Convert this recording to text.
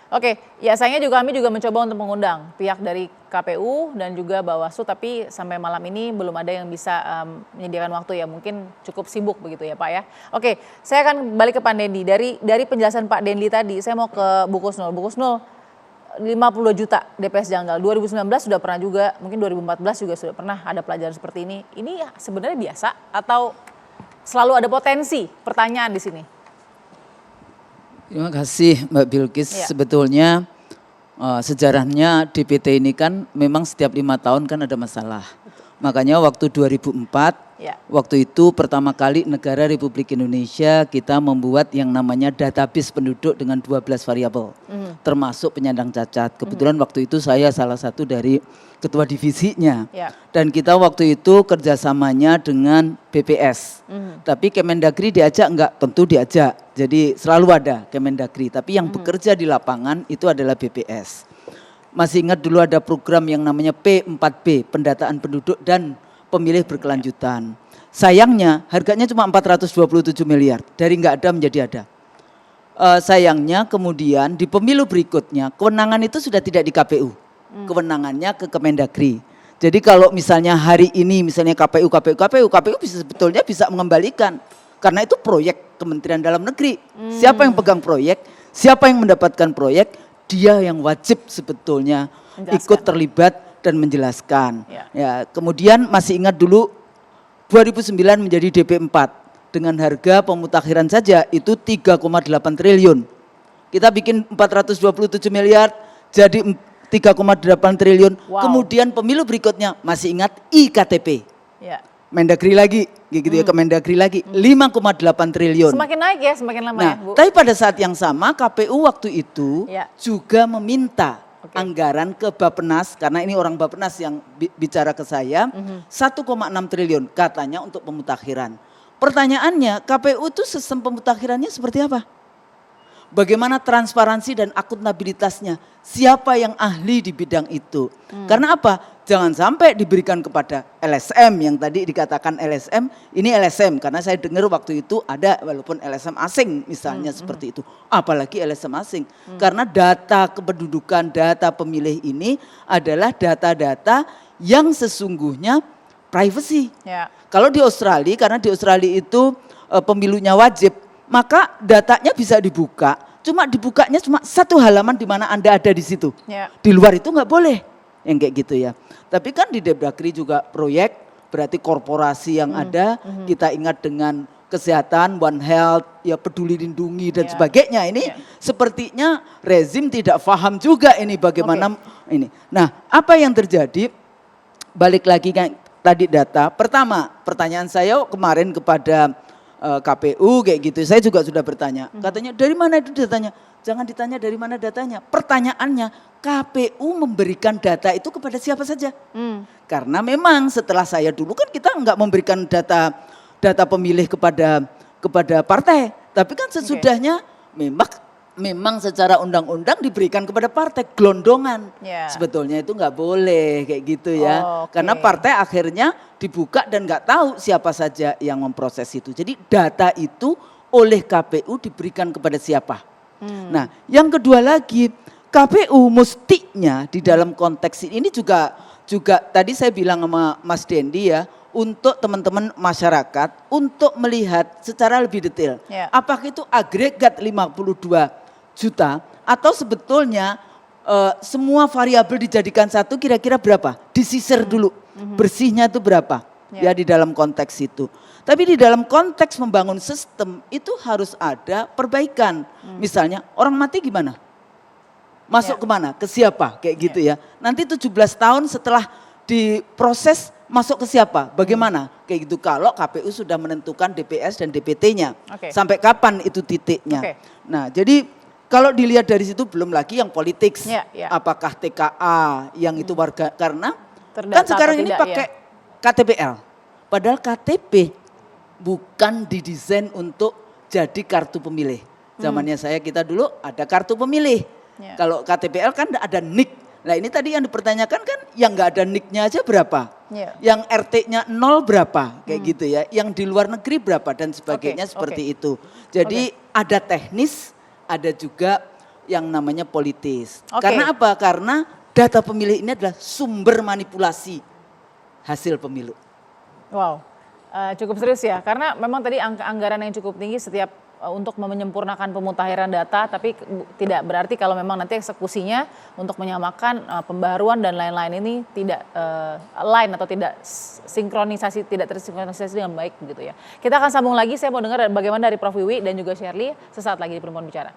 Oke, ya sayangnya juga kami juga mencoba untuk mengundang pihak dari KPU dan juga Bawaslu, tapi sampai malam ini belum ada yang bisa menyediakan waktu ya, mungkin cukup sibuk begitu ya Pak ya. Oke, saya akan balik ke Pak Dendi. Dari penjelasan Pak Dendi tadi, saya mau ke Bu Kusnul. Bu Kusnul, 50 juta DPS janggal, 2019 sudah pernah juga, mungkin 2014 juga sudah pernah ada pelajaran seperti ini. Ini sebenarnya biasa atau selalu ada potensi? Pertanyaan di sini. Terima kasih Mbak Bilkis. Ya. Sebetulnya sejarahnya DPT ini kan memang setiap 5 tahun kan ada masalah. Makanya waktu 2004, Ya. waktu itu pertama kali negara Republik Indonesia kita membuat yang namanya database penduduk dengan 12 variabel. Termasuk penyandang cacat. Kebetulan waktu itu saya salah satu dari ketua divisinya. Ya. Dan kita waktu itu kerjasamanya dengan BPS. Tapi Kemendagri diajak enggak? Tentu diajak. Jadi selalu ada Kemendagri. Tapi yang bekerja di lapangan itu adalah BPS. Masih ingat dulu ada program yang namanya P4B, pendataan penduduk dan pemilih berkelanjutan. Sayangnya harganya cuma 427 miliar. Dari enggak ada menjadi ada. Sayangnya kemudian di pemilu berikutnya kewenangan itu sudah tidak di KPU. Kewenangannya ke Kemendagri. Jadi kalau misalnya hari ini misalnya KPU bisa sebetulnya bisa mengembalikan. Karena itu proyek Kementerian Dalam Negeri. Siapa yang pegang proyek, siapa yang mendapatkan proyek, dia yang wajib sebetulnya ikut terlibat dan menjelaskan. Ya, kemudian masih ingat dulu 2009 menjadi DP4 dengan harga pemutakhiran saja itu 3,8 triliun. Kita bikin 427 miliar jadi 3,8 triliun. Wow. Kemudian pemilu berikutnya masih ingat IKTP. Ya. Mendagri lagi, gitu ya, Kemendagri lagi 5,8 triliun. Semakin naik ya, semakin lama Nah, ya Bu. tapi pada saat yang sama KPU waktu itu Ya. juga meminta anggaran ke Bappenas, karena ini orang Bappenas yang bicara ke saya, 1,6 triliun katanya untuk pemutakhiran. Pertanyaannya, KPU itu sistem pemutakhirannya seperti apa? Bagaimana transparansi dan akuntabilitasnya? Siapa yang ahli di bidang itu? Karena apa? Jangan sampai diberikan kepada LSM yang tadi dikatakan LSM, ini LSM karena saya dengar waktu itu ada walaupun LSM asing misalnya seperti itu. Apalagi LSM asing. Karena data kependudukan, data pemilih ini adalah data-data yang sesungguhnya privacy. Ya. Kalau di Australia, karena di Australia itu pemilunya wajib, maka datanya bisa dibuka. Cuma dibukanya cuma satu halaman di mana Anda ada di situ. Ya. Di luar itu nggak boleh, yang kayak gitu ya. Tapi kan di Depdagri juga proyek, berarti korporasi yang ada. Kita ingat dengan kesehatan, One Health, ya peduli lindungi dan sebagainya. Ini sepertinya rezim tidak paham juga ini bagaimana ini. Nah, apa yang terjadi? Balik lagi kayak tadi data. Pertama, pertanyaan saya kemarin kepada KPU kayak gitu, saya juga sudah bertanya. Katanya dari mana itu datanya? Jangan ditanya dari mana datanya. Pertanyaannya, KPU memberikan data itu kepada siapa saja? Karena memang setelah saya dulu kan kita enggak memberikan data pemilih kepada partai. Tapi kan sesudahnya memang secara undang-undang diberikan kepada partai gelondongan. Sebetulnya itu nggak boleh kayak gitu ya. Karena partai akhirnya dibuka dan nggak tahu siapa saja yang memproses itu. Jadi data itu oleh KPU diberikan kepada siapa. Nah, yang kedua lagi KPU mestinya di dalam konteks ini juga tadi saya bilang sama Mas Dendi ya, untuk teman-teman masyarakat untuk melihat secara lebih detail. Apakah itu agregat 52 juta atau sebetulnya semua variabel dijadikan satu kira-kira berapa? Disisir dulu, bersihnya itu berapa ya di dalam konteks itu. Tapi di dalam konteks membangun sistem itu harus ada perbaikan. Misalnya orang mati gimana? Masuk kemana? Ke siapa? Kayak gitu ya. Nanti 17 tahun setelah diproses masuk ke siapa? Bagaimana? Kayak gitu kalau KPU sudah menentukan DPS dan DPT-nya. Sampai kapan itu titiknya. Nah jadi kalau dilihat dari situ belum lagi yang politik. Apakah TKA yang itu warga, karena kan sekarang ini pakai KTPL. Padahal KTP bukan didesain untuk jadi kartu pemilih. Zamannya kita dulu ada kartu pemilih. Kalau KTPL kan ada NIK. Nah ini tadi yang dipertanyakan kan yang nggak ada NIK-nya aja berapa? Yang RT-nya 0 berapa? Kayak gitu ya. Yang di luar negeri berapa dan sebagainya seperti itu. Jadi ada teknis, ada juga yang namanya politis. Oke. Karena apa? Karena data pemilih ini adalah sumber manipulasi hasil pemilu. Wow, cukup serius ya, karena memang tadi anggaran yang cukup tinggi setiap untuk menyempurnakan pemutahiran data, tapi tidak berarti kalau memang nanti eksekusinya untuk menyamakan pembaruan dan lain-lain ini tidak align atau tidak tersinkronisasi dengan baik begitu ya. Kita akan sambung lagi, saya mau dengar bagaimana dari Prof. Wiwi dan juga Shirley sesaat lagi di Perempuan Bicara.